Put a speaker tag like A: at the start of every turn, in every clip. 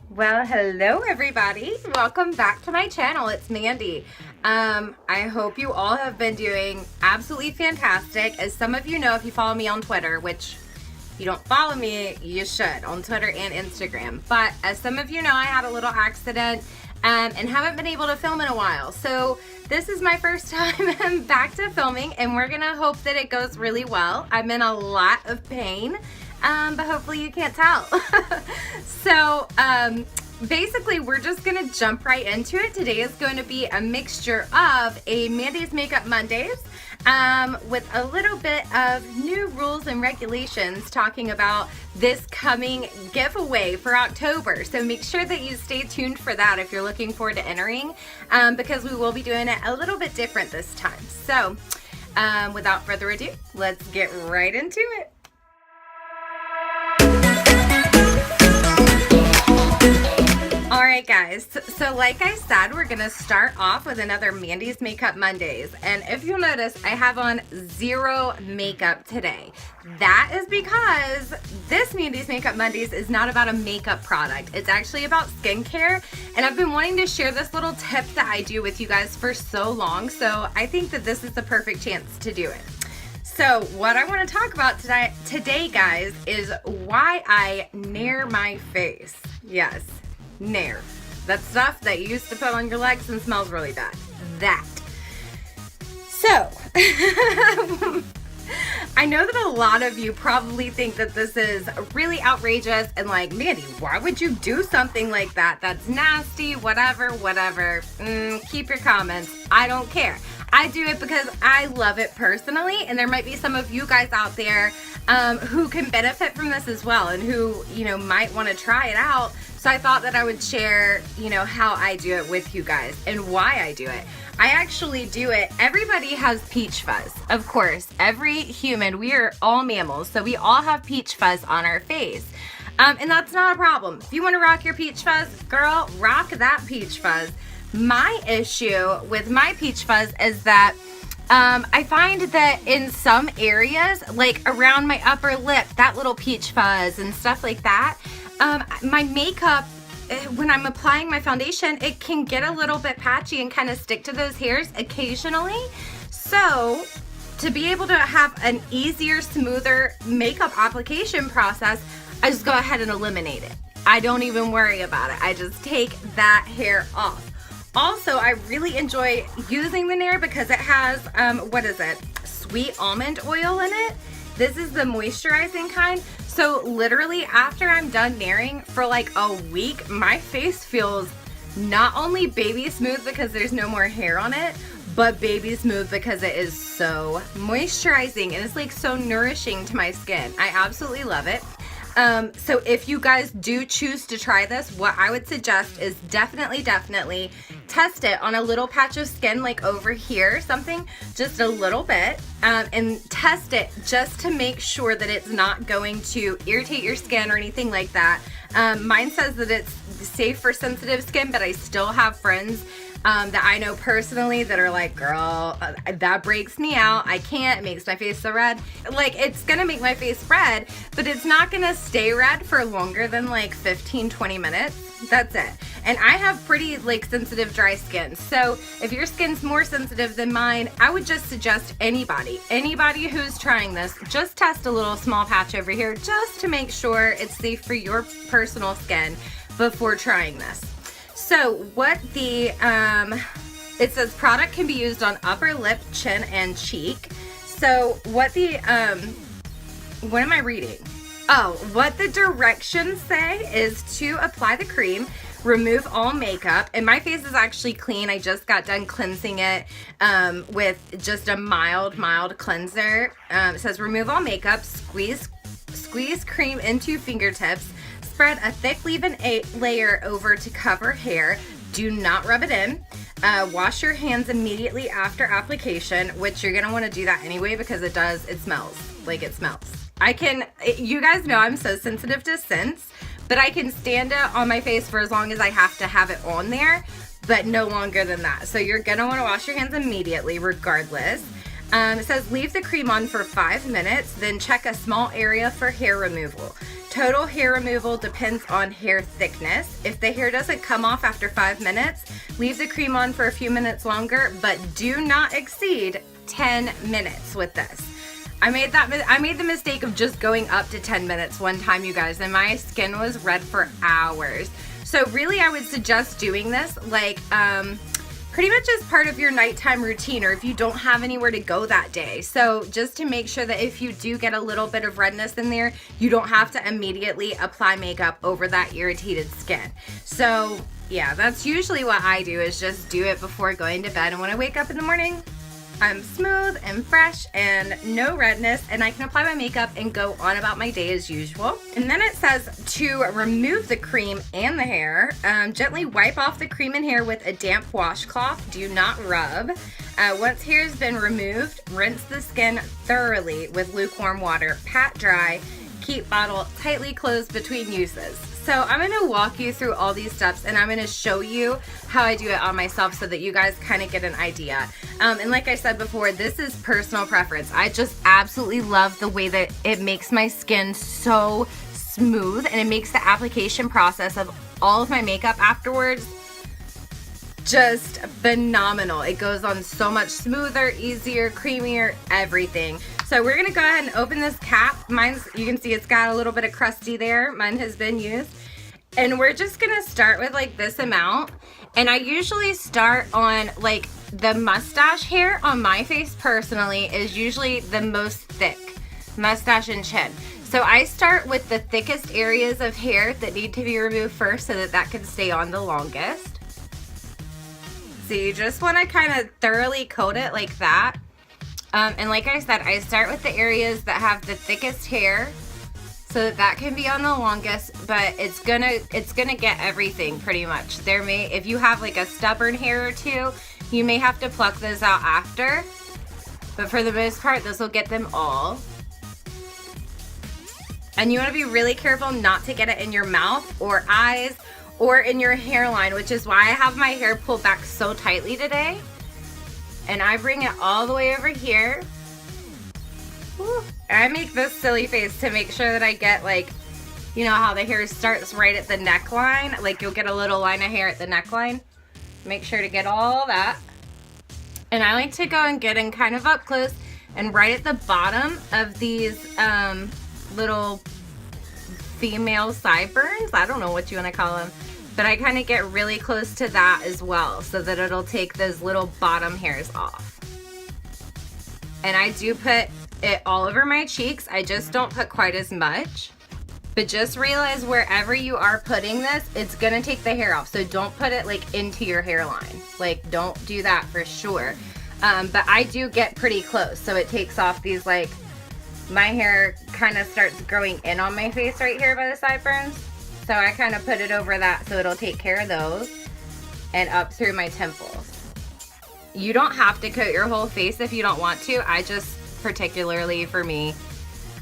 A: Well, hello everybody. Welcome back to my channel. It's Mandy. I hope you all have been doing absolutely fantastic. As some of you know, if you follow me on Twitter, which if you don't follow me, you should, on Twitter and Instagram. But as some of you know, I had a little accident and haven't been able to film in a while. So this is my first time back to filming, and we're gonna hope that it goes really well. I'm in a lot of pain. But hopefully you can't tell. So basically we're just gonna jump right into it. Today is going to be a mixture of a Mandy's Makeup Mondays with a little bit of new rules and regulations talking about this coming giveaway for October. So make sure that you stay tuned for that if you're looking forward to entering, because we will be doing it a little bit different this time. So without further ado, let's get right into it. Alright guys, so like I said, we're going to start off with another Mandy's Makeup Mondays. And if you'll notice, I have on zero makeup today. That is because this Mandy's Makeup Mondays is not about a makeup product. It's actually about skincare. And I've been wanting to share this little tip that I do with you guys for so long. So I think that this is the perfect chance to do it. So what I want to talk about today guys, is why I Nair my face. Yes. Nair. That stuff that you used to put on your legs and smells really bad. That. So, I know that a lot of you probably think that this is really outrageous and like, Mandy, why would you do something like that? That's nasty, whatever. Keep your comments. I don't care. I do it because I love it personally, and there might be some of you guys out there who can benefit from this as well, and who, might want to try it out. So I thought that I would share, how I do it with you guys and why I do it. I actually do it. Everybody has peach fuzz. Of course, every human, we are all mammals, so we all have peach fuzz on our face. And that's not a problem. If you want to rock your peach fuzz, girl, rock that peach fuzz. My issue with my peach fuzz is that I find that in some areas, like around my upper lip, that little peach fuzz and stuff like that, my makeup, when I'm applying my foundation, it can get a little bit patchy and kind of stick to those hairs occasionally. So to be able to have an easier, smoother makeup application process, I just go ahead and eliminate it. I don't even worry about it. I just take that hair off. Also, I really enjoy using the Nair because it has, sweet almond oil in it. This is the moisturizing kind. So literally after I'm done nairing for like a week, my face feels not only baby smooth because there's no more hair on it, but baby smooth because it is so moisturizing and it's like so nourishing to my skin. I absolutely love it. So if you guys do choose to try this, what I would suggest is definitely test it on a little patch of skin, like over here, something, just a little bit, and test it just to make sure that it's not going to irritate your skin or anything like that. Mine says that it's safe for sensitive skin, but I still have friends that I know personally that are like, girl, that breaks me out. I can't. It makes my face so red. Like, it's gonna make my face red, but it's not gonna stay red for longer than like 15-20 minutes. That's it. And I have pretty like sensitive dry skin. So if your skin's more sensitive than mine, I would just suggest anybody who's trying this, just test a little small patch over here just to make sure it's safe for your personal skin before trying this. So what it says product can be used on upper lip, chin, and cheek. So what am I reading? Oh, what the directions say is to apply the cream, remove all makeup, and my face is actually clean. I just got done cleansing it with just a mild cleanser. It says remove all makeup, squeeze cream into fingertips, spread a thick leave-in layer over to cover hair. Do not rub it in. Wash your hands immediately after application, which you're gonna want to do that anyway because it smells. You guys know I'm so sensitive to scents, but I can stand it on my face for as long as I have to have it on there, but no longer than that. So you're gonna want to wash your hands immediately regardless. It says leave the cream on for 5 minutes, then check a small area for hair removal. Total hair removal depends on hair thickness. If the hair doesn't come off after 5 minutes, leave the cream on for a few minutes longer, but do not exceed 10 minutes with this. I made the mistake of just going up to 10 minutes one time, you guys, and my skin was red for hours. So really, I would suggest doing this like pretty much as part of your nighttime routine, or if you don't have anywhere to go that day. So just to make sure that if you do get a little bit of redness in there, you don't have to immediately apply makeup over that irritated skin. So yeah, that's usually what I do, is just do it before going to bed. And when I wake up in the morning, I'm smooth and fresh and no redness, and I can apply my makeup and go on about my day as usual. And then it says to remove the cream and the hair, gently wipe off the cream and hair with a damp washcloth. Do not rub. Once hair has been removed, rinse the skin thoroughly with lukewarm water. Pat dry. Keep bottle tightly closed between uses. So I'm going to walk you through all these steps, and I'm going to show you how I do it on myself so that you guys kind of get an idea. And like I said before, this is personal preference. I just absolutely love the way that it makes my skin so smooth, and it makes the application process of all of my makeup afterwards just phenomenal. It goes on so much smoother, easier, creamier, everything. So we're gonna go ahead and open this cap. Mine's, you can see it's got a little bit of crusty there. Mine has been used. And we're just gonna start with like this amount. And I usually start on like the mustache hair on my face personally is usually the most thick, mustache and chin. So I start with the thickest areas of hair that need to be removed first so that that can stay on the longest. So you just want to kind of thoroughly coat it like that. And like I said, I start with the areas that have the thickest hair so that that can be on the longest, but it's gonna get everything pretty much. There may, if you have like a stubborn hair or two, you may have to pluck those out after, but for the most part, this will get them all. And you want to be really careful not to get it in your mouth or eyes or in your hairline, which is why I have my hair pulled back so tightly today. And I bring it all the way over here. Woo. I make this silly face to make sure that I get, like, you know how the hair starts right at the neckline? Like, you'll get a little line of hair at the neckline. Make sure to get all that. And I like to go and get in kind of up close and right at the bottom of these little female sideburns. I don't know what you want to call them. But I kind of get really close to that as well so that it'll take those little bottom hairs off. And I do put it all over my cheeks. I just don't put quite as much. But just realize wherever you are putting this, it's going to take the hair off. So don't put it like into your hairline. Like, don't do that for sure. But I do get pretty close. So it takes off these, like, my hair kind of starts growing in on my face right here by the sideburns. So I kind of put it over that so it'll take care of those and up through my temples. You don't have to coat your whole face if you don't want to. I just, particularly for me,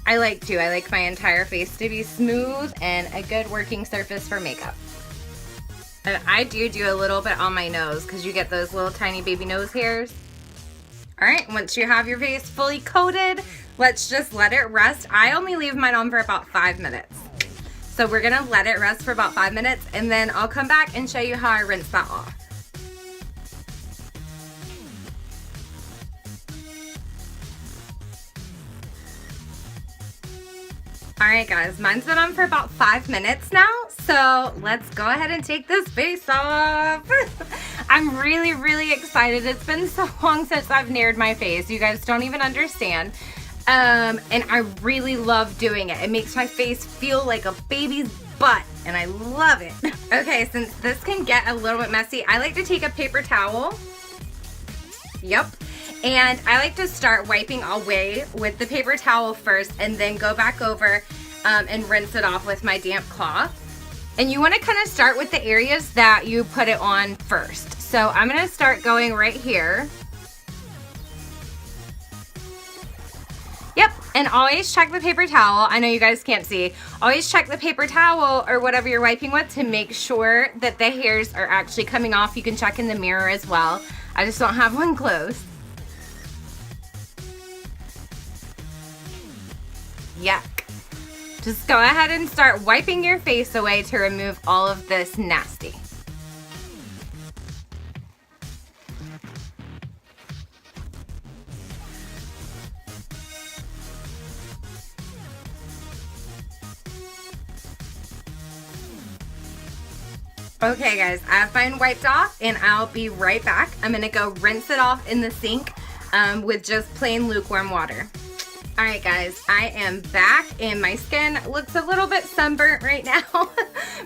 A: I like to. I like my entire face to be smooth and a good working surface for makeup. And I do a little bit on my nose because you get those little tiny baby nose hairs. All right, once you have your face fully coated, let's just let it rest. I only leave mine on for about 5 minutes. So we're gonna let it rest for about 5 minutes, and then I'll come back and show you how I rinse that off. All right, guys, mine's been on for about 5 minutes now, so let's go ahead and take this face off. I'm really, really excited. It's been so long since I've Naired my face. You guys don't even understand. And I really love doing it. It makes my face feel like a baby's butt, and I love it. Okay, since this can get a little bit messy, I like to take a paper towel. Yep. And I like to start wiping away with the paper towel first and then go back over and rinse it off with my damp cloth. And you want to kind of start with the areas that you put it on first. So I'm going to start going right here. Yep, and always check the paper towel. I know you guys can't see. Always check the paper towel or whatever you're wiping with to make sure that the hairs are actually coming off. You can check in the mirror as well. I just don't have one close. Yuck. Just go ahead and start wiping your face away to remove all of this nasty. Okay guys, I have mine wiped off and I'll be right back. I'm gonna go rinse it off in the sink with just plain lukewarm water. All right guys, I am back and my skin looks a little bit sunburnt right now,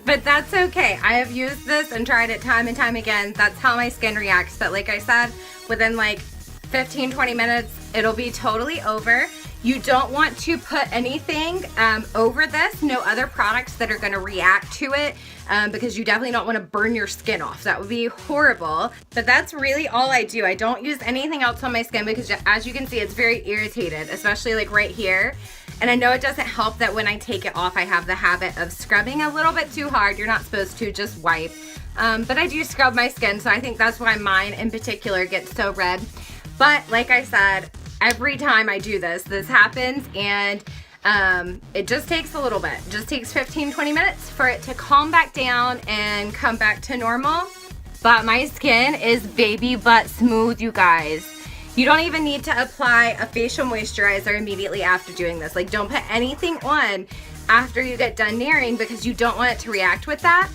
A: but that's okay. I have used this and tried it time and time again. That's how my skin reacts. But like I said, within like 15-20 minutes, it'll be totally over. You don't want to put anything over this, no other products that are gonna react to it, because you definitely don't wanna burn your skin off. That would be horrible. But that's really all I do. I don't use anything else on my skin because as you can see, it's very irritated, especially like right here. And I know it doesn't help that when I take it off, I have the habit of scrubbing a little bit too hard. You're not supposed to, just wipe. But I do scrub my skin, so I think that's why mine in particular gets so red. But like I said, every time I do this, this happens, and it just takes a little bit. It just takes 15-20 minutes for it to calm back down and come back to normal. But my skin is baby butt smooth, you guys. You don't even need to apply a facial moisturizer immediately after doing this. Like, don't put anything on after you get done nairing because you don't want it to react with that.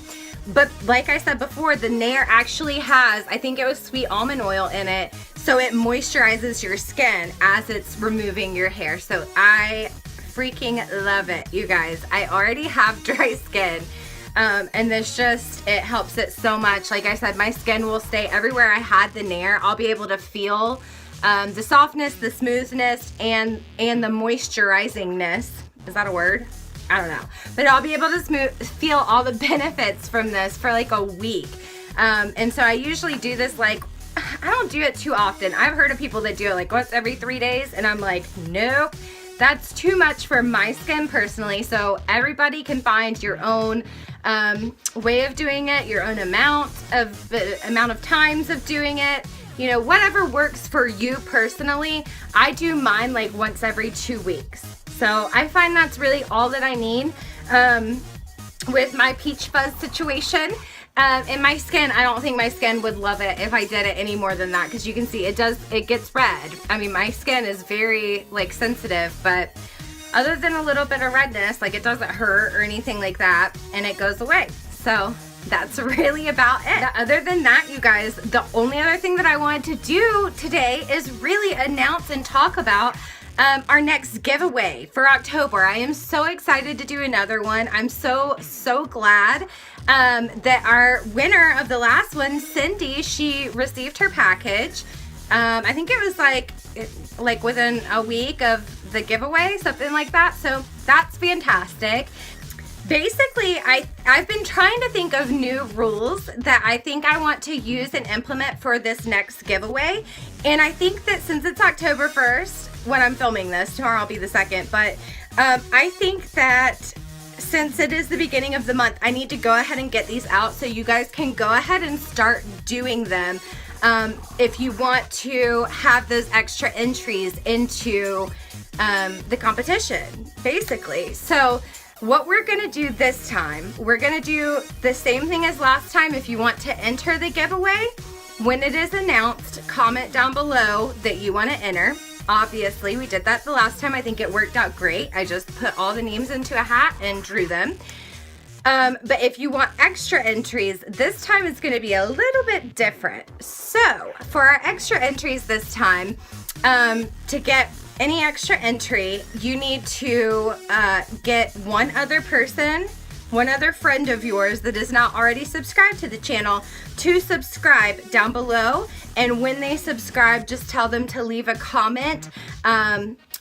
A: But like I said before, the Nair actually has, I think it was sweet almond oil in it, so it moisturizes your skin as it's removing your hair. So I freaking love it, you guys. I already have dry skin, and this just, it helps it so much. Like I said, my skin will stay everywhere I had the Nair. I'll be able to feel the softness, the smoothness, and the moisturizingness. Is that a word? I don't know, but I'll be able to feel all the benefits from this for like a week. And so I usually do this, like, I don't do it too often. I've heard of people that do it like once every 3 days, and I'm like, nope, that's too much for my skin personally. So everybody can find your own way of doing it, your own amount of times of doing it. You know, whatever works for you personally. I do mine like once every 2 weeks. So I find that's really all that I need with my peach fuzz situation. And my skin, I don't think my skin would love it if I did it any more than that, because you can see it gets red. I mean, my skin is very like sensitive, but other than a little bit of redness, like it doesn't hurt or anything like that, and it goes away. So that's really about it. Other than that, you guys, the only other thing that I wanted to do today is really announce and talk about our next giveaway for October. I am so excited to do another one. I'm so glad that our winner of the last one, Cindy, she received her package. I think it was like within a week of the giveaway, something like that. So that's fantastic. Basically, I've been trying to think of new rules that I think I want to use and implement for this next giveaway. And I think that since it's October 1st, when I'm filming this, tomorrow will be the 2nd, but I think that since it is the beginning of the month, I need to go ahead and get these out so you guys can go ahead and start doing them if you want to have those extra entries into the competition, basically. So what we're gonna do this time, we're gonna do the same thing as last time. If you want to enter the giveaway, when it is announced, comment down below that you want to enter. Obviously, we did that the last time. I think it worked out great. I just put all the names into a hat and drew them. But if you want extra entries, this time it's going to be a little bit different. So for our extra entries this time, to get any extra entry, you need to get one other person, one other friend of yours that is not already subscribed to the channel, to subscribe down below. And when they subscribe, just tell them to leave a comment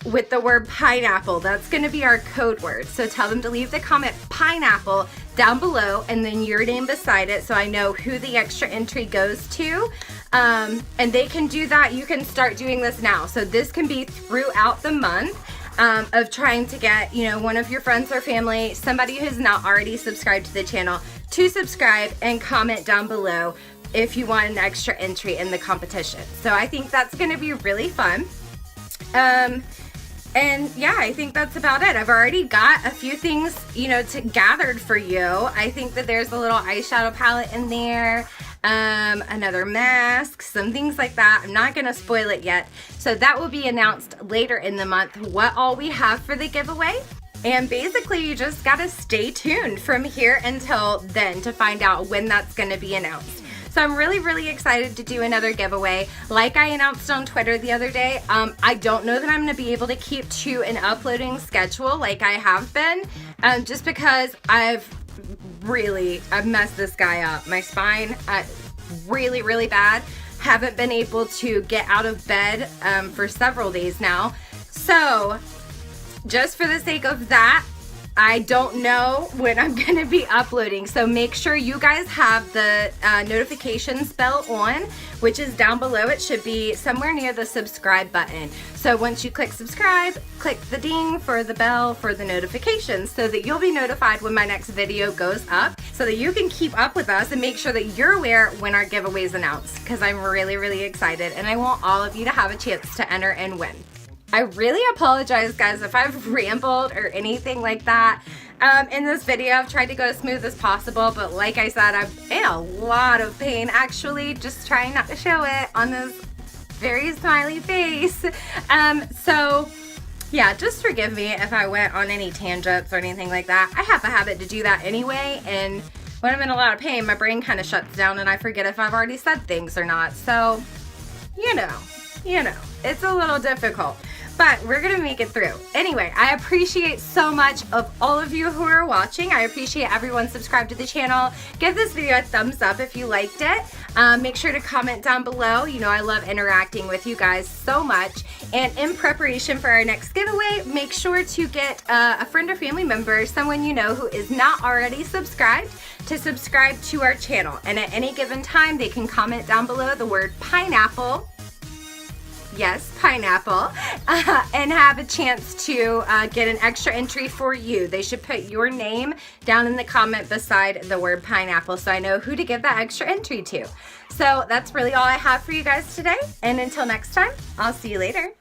A: with the word pineapple. That's going to be our code word. So tell them to leave the comment pineapple down below and then your name beside it, so I know who the extra entry goes to. And they can do that. You can start doing this now. So this can be throughout the month of trying to get, you know, one of your friends or family, somebody who's not already subscribed to the channel, to subscribe and comment down below if you want an extra entry in the competition. So I think that's going to be really fun. And yeah, I think that's about it. I've already got a few things, you know, gathered for you. I think that there's a little eyeshadow palette in there, another mask, some things like that. I'm not gonna spoil it yet. So that will be announced later in the month, what all we have for the giveaway. And basically you just gotta stay tuned from here until then to find out when that's gonna be announced. So I'm really, really excited to do another giveaway. Like I announced on Twitter the other day, I don't know that I'm gonna be able to keep to an uploading schedule like I have been, just because I've messed this guy up. My spine, really, really bad. Haven't been able to get out of bed for several days now. So just for the sake of that, I don't know when I'm gonna be uploading, so make sure you guys have the notifications bell on, which is down below. It should be somewhere near the subscribe button. So once you click subscribe, click the ding for the bell for the notifications so that you'll be notified when my next video goes up, so that you can keep up with us and make sure that you're aware when our giveaway is announced, because I'm really, really excited and I want all of you to have a chance to enter and win. I really apologize, guys, if I've rambled or anything like that in this video. I've tried to go as smooth as possible, but like I said, I'm in a lot of pain, actually, just trying not to show it on this very smiley face. So yeah, just forgive me if I went on any tangents or anything like that. I have a habit to do that anyway, and when I'm in a lot of pain, my brain kind of shuts down and I forget if I've already said things or not. So, you know, it's a little difficult, but we're gonna make it through. Anyway, I appreciate so much of all of you who are watching. I appreciate everyone subscribed to the channel. Give this video a thumbs up if you liked it. Make sure to comment down below. You know, I love interacting with you guys so much. And in preparation for our next giveaway, make sure to get a friend or family member, someone you know who is not already subscribed, to subscribe to our channel. And at any given time, they can comment down below the word pineapple. Yes, pineapple, and have a chance to get an extra entry for you. They should put your name down in the comment beside the word pineapple so I know who to give that extra entry to. So that's really all I have for you guys today. And until next time, I'll see you later.